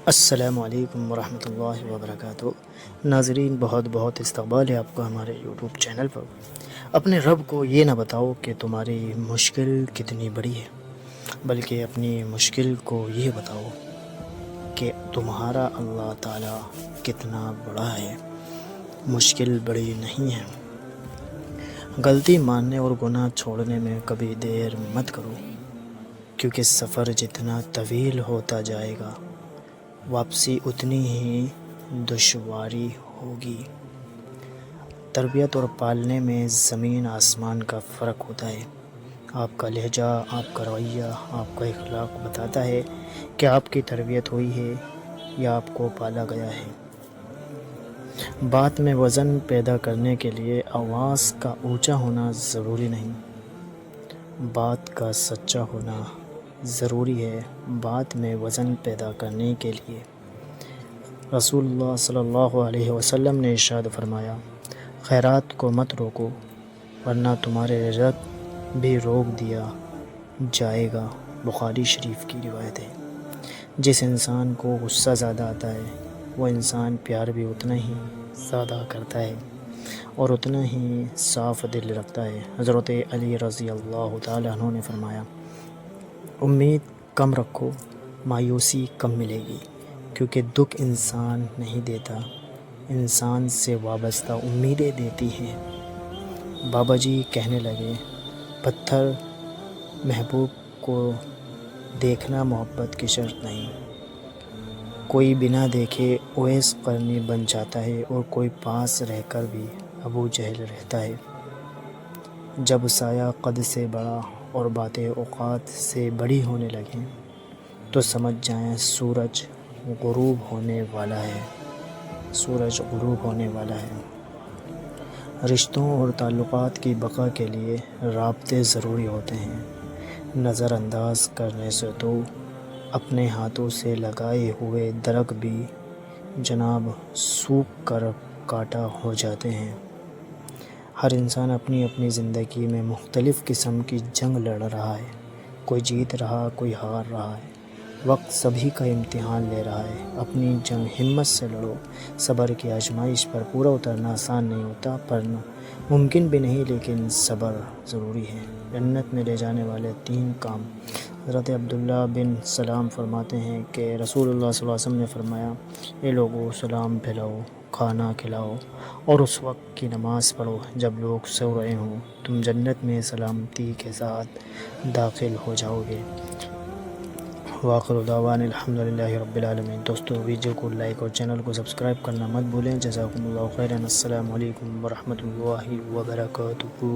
السلام علیکم ورحمۃ اللہ وبرکاتہ۔ ناظرین، بہت بہت استقبال ہے آپ کا ہمارے یوٹیوب چینل پر۔ اپنے رب کو یہ نہ بتاؤ کہ تمہاری مشکل کتنی بڑی ہے، بلکہ اپنی مشکل کو یہ بتاؤ کہ تمہارا اللہ تعالیٰ کتنا بڑا ہے۔ مشکل بڑی نہیں ہے۔ غلطی ماننے اور گناہ چھوڑنے میں کبھی دیر مت کرو، کیونکہ سفر جتنا طویل ہوتا جائے گا واپسی اتنی ہی دشواری ہوگی۔ تربیت اور پالنے میں زمین آسمان کا فرق ہوتا ہے۔ آپ کا لہجہ، آپ کا رویہ، آپ کا اخلاق بتاتا ہے کہ آپ کی تربیت ہوئی ہے یا آپ کو پالا گیا ہے۔ بات میں وزن پیدا کرنے کے لیے آواز کا اونچا ہونا ضروری نہیں، بات کا سچا ہونا ضروری ہے۔ بات میں وزن پیدا کرنے کے لیے رسول اللہ صلی اللہ علیہ وسلم نے ارشاد فرمایا، خیرات کو مت روکو ورنہ تمہارے رزق بھی روک دیا جائے گا۔ بخاری شریف کی روایت ہے۔ جس انسان کو غصہ زیادہ آتا ہے وہ انسان پیار بھی اتنا ہی زیادہ کرتا ہے اور اتنا ہی صاف دل رکھتا ہے۔ حضرت علی رضی اللہ تعالیٰ عنہ نے فرمایا، امید کم رکھو، مایوسی کم ملے گی، کیونکہ دکھ انسان نہیں دیتا، انسان سے وابستہ امیدیں دیتی ہیں۔ بابا جی کہنے لگے، پتھر محبوب کو دیکھنا محبت کی شرط نہیں۔ کوئی بنا دیکھے اویس قرنی بن جاتا ہے اور کوئی پاس رہ کر بھی ابو جہل رہتا ہے۔ جب سایہ قد سے بڑا اور باتیں اوقات سے بڑی ہونے لگیں تو سمجھ جائیں سورج غروب ہونے والا ہے۔ سورج غروب ہونے والا ہے۔ رشتوں اور تعلقات کی بقا کے لیے رابطے ضروری ہوتے ہیں۔ نظر انداز کرنے سے تو اپنے ہاتھوں سے لگائے ہوئے درخت بھی جناب سوکھ کر کاٹا ہو جاتے ہیں۔ ہر انسان اپنی اپنی زندگی میں مختلف قسم کی جنگ لڑ رہا ہے، کوئی جیت رہا، کوئی ہار رہا ہے۔ وقت سبھی کا امتحان لے رہا ہے۔ اپنی جنگ ہمت سے لڑو۔ صبر کی آزمائش پر پورا اترنا آسان نہیں ہوتا، پر ممکن بھی نہیں، لیکن صبر ضروری ہے۔ جنت میں لے جانے والے 3 کام۔ حضرت عبداللہ بن سلام فرماتے ہیں کہ رسول اللہ صلی اللہ علیہ وسلم نے فرمایا، اے لوگو، سلام پھیلاؤ، کھانا کھلاؤ اور اس وقت کی نماز پڑھو جب لوگ سو رہے ہوں، تم جنت میں سلامتی کے ساتھ داخل ہو جاؤ گے۔ وآخر دعوانا الحمدللہ رب العالمین۔ دوستو، ویڈیو کو لائک اور چینل کو سبسکرائب کرنا مت بھولیں۔ جزاکم اللہ خیرا۔ السلام علیکم ورحمۃ اللہ وبرکاتہ۔